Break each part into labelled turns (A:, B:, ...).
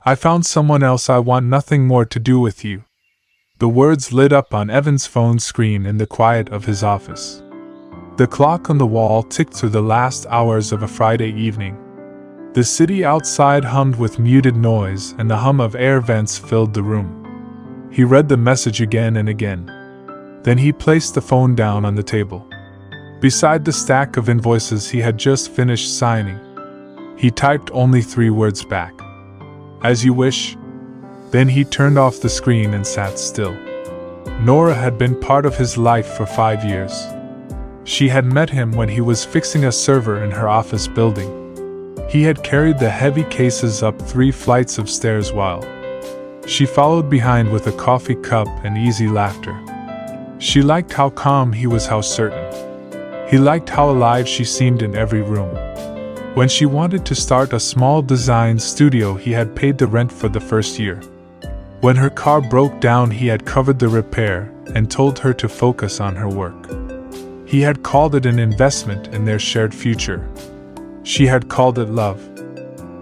A: I found someone else. I want nothing more to do with you." The words lit up on Evan's phone screen in the quiet of his office. The clock on the wall ticked through the last hours of a Friday evening. The city outside hummed with muted noise, and the hum of air vents filled the room. He read the message again and again. Then he placed the phone down on the table. Beside the stack of invoices he had just finished signing, he typed only 3 words back. "As you wish." Then he turned off the screen and sat still. Nora had been part of his life for 5 years. She had met him when he was fixing a server in her office building. He had carried the heavy cases up 3 flights of stairs while she followed behind with a coffee cup and easy laughter. She liked how calm he was, how certain. He liked how alive she seemed in every room. When she wanted to start a small design studio, he had paid the rent for the first year. When her car broke down, he had covered the repair and told her to focus on her work. He had called it an investment in their shared future. She had called it love.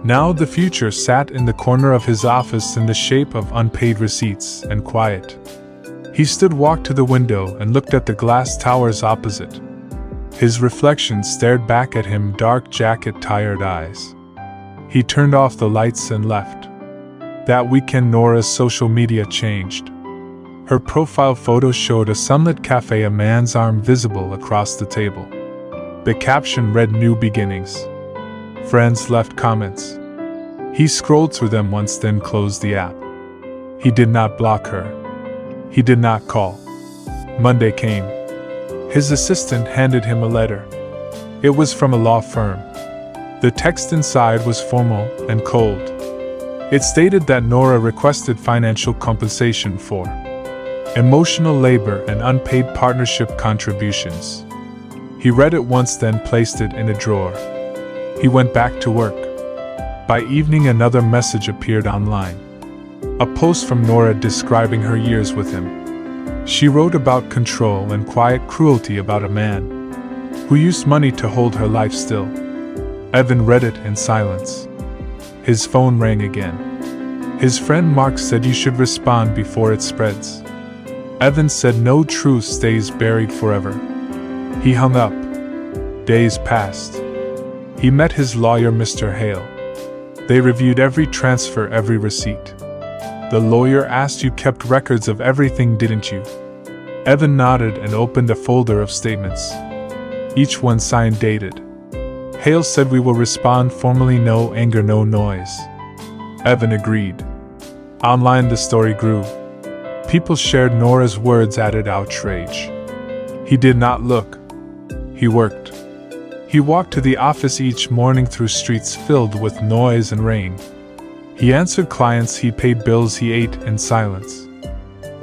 A: Now the future sat in the corner of his office in the shape of unpaid receipts and quiet. He walked to the window and looked at the glass towers opposite. His reflection stared back at him, dark jacket, tired eyes. He turned off the lights and left. That weekend Nora's social media changed. Her profile photo showed a sunlit cafe, a man's arm visible across the table. The caption read, "New beginnings." Friends left comments. He scrolled through them once, then closed the app. He did not block her. He did not call. Monday came. His assistant handed him a letter. It was from a law firm. The text inside was formal and cold. It stated that Nora requested financial compensation for emotional labor and unpaid partnership contributions. He read it once, then placed it in a drawer. He went back to work. By evening, another message appeared online. A post from Nora describing her years with him. She wrote about control and quiet cruelty, about a man who used money to hold her life still. Evan read it in silence. His phone rang again. His friend Mark said, "You should respond before it spreads." Evan said, "No truth stays buried forever." He hung up. Days passed. He met his lawyer, Mr. Hale. They reviewed every transfer, every receipt. The lawyer asked, "You kept records of everything, didn't you?" Evan nodded and opened a folder of statements. Each one signed, dated. Hale said, "We will respond formally, no anger, no noise." Evan agreed. Online the story grew. People shared Nora's words, added outrage. He did not look. He worked. He walked to the office each morning through streets filled with noise and rain. He answered clients, he paid bills, he ate in silence.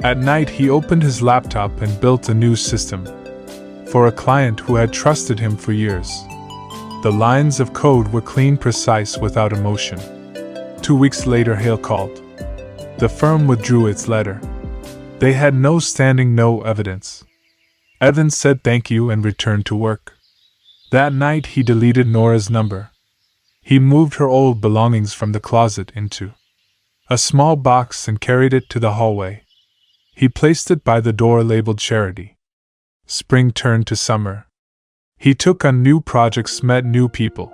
A: At night he opened his laptop and built a new system for a client who had trusted him for years. The lines of code were clean, precise, without emotion. 2 weeks later Hale called. The firm withdrew its letter. They had no standing, no evidence. Evan said thank you and returned to work. That night he deleted Nora's number. He moved her old belongings from the closet into a small box and carried it to the hallway. He placed it by the door labeled charity. Spring turned to summer. He took on new projects, met new people.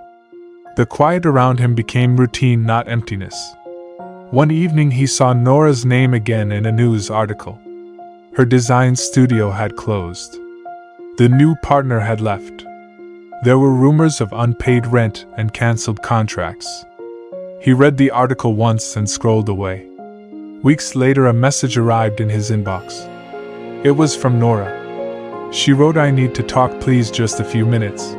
A: The quiet around him became routine, not emptiness. One evening he saw Nora's name again in a news article. Her design studio had closed. The new partner had left. There were rumors of unpaid rent and canceled contracts. He read the article once and scrolled away. Weeks later, a message arrived in his inbox. It was from Nora. She wrote, "I need to talk, please, just a few minutes."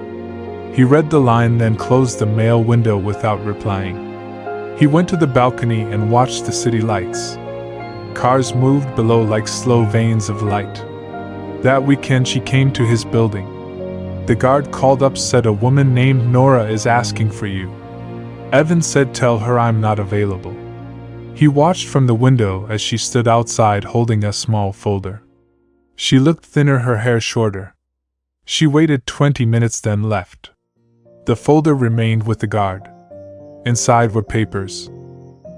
A: He read the line, then closed the mail window without replying. He went to the balcony and watched the city lights. Cars moved below like slow veins of light. That weekend she came to his building. The guard called up, said, "A woman named Nora is asking for you." Evan said, "Tell her I'm not available." He watched from the window as she stood outside holding a small folder. She looked thinner, her hair shorter. She waited 20 minutes, then left. The folder remained with the guard. Inside were papers.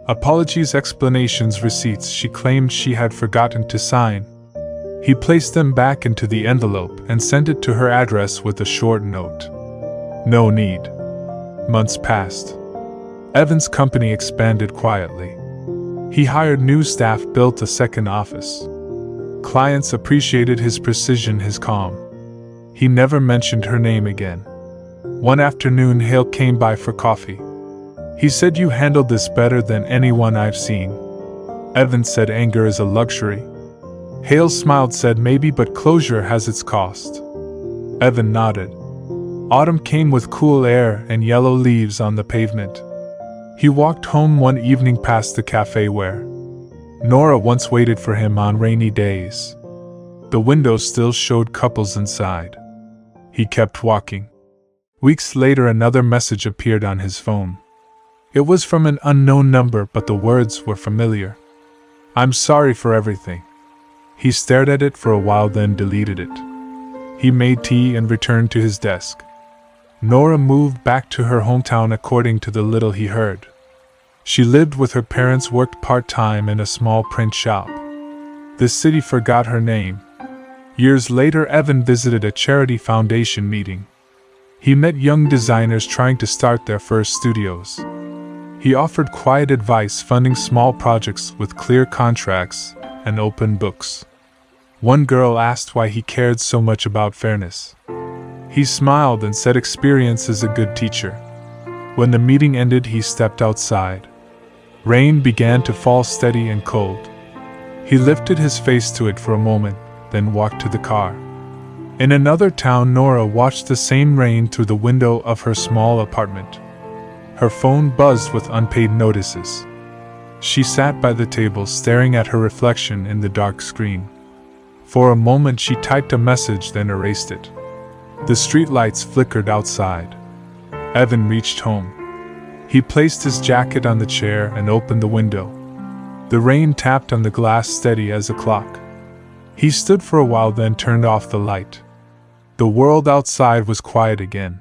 A: Apologies, explanations, receipts she claimed she had forgotten to sign. He placed them back into the envelope and sent it to her address with a short note. No need. Months passed. Evan's company expanded quietly. He hired new staff, built a second office. Clients appreciated his precision, his calm. He never mentioned her name again. One afternoon, Hale came by for coffee. He said, "You handled this better than anyone I've seen." Evan said, "Anger is a luxury." Hale smiled, said, "Maybe, but closure has its cost." Evan nodded. Autumn came with cool air and yellow leaves on the pavement. He walked home one evening past the cafe where Nora once waited for him on rainy days. The window still showed couples inside. He kept walking. Weeks later, another message appeared on his phone. It was from an unknown number, but the words were familiar. "I'm sorry for everything." He stared at it for a while, then deleted it. He made tea and returned to his desk. Nora moved back to her hometown according to the little he heard. She lived with her parents, worked part-time in a small print shop. The city forgot her name. Years later, Evan visited a charity foundation meeting. He met young designers trying to start their first studios. He offered quiet advice, funding small projects with clear contracts and open books. One girl asked why he cared so much about fairness. He smiled and said, "Experience is a good teacher." When the meeting ended, he stepped outside. Rain began to fall, steady and cold. He lifted his face to it for a moment, then walked to the car. In another town, Nora watched the same rain through the window of her small apartment. Her phone buzzed with unpaid notices. She sat by the table, staring at her reflection in the dark screen. For a moment she typed a message, then erased it. The streetlights flickered outside. Evan reached home. He placed his jacket on the chair and opened the window. The rain tapped on the glass, steady as a clock. He stood for a while, then turned off the light. The world outside was quiet again.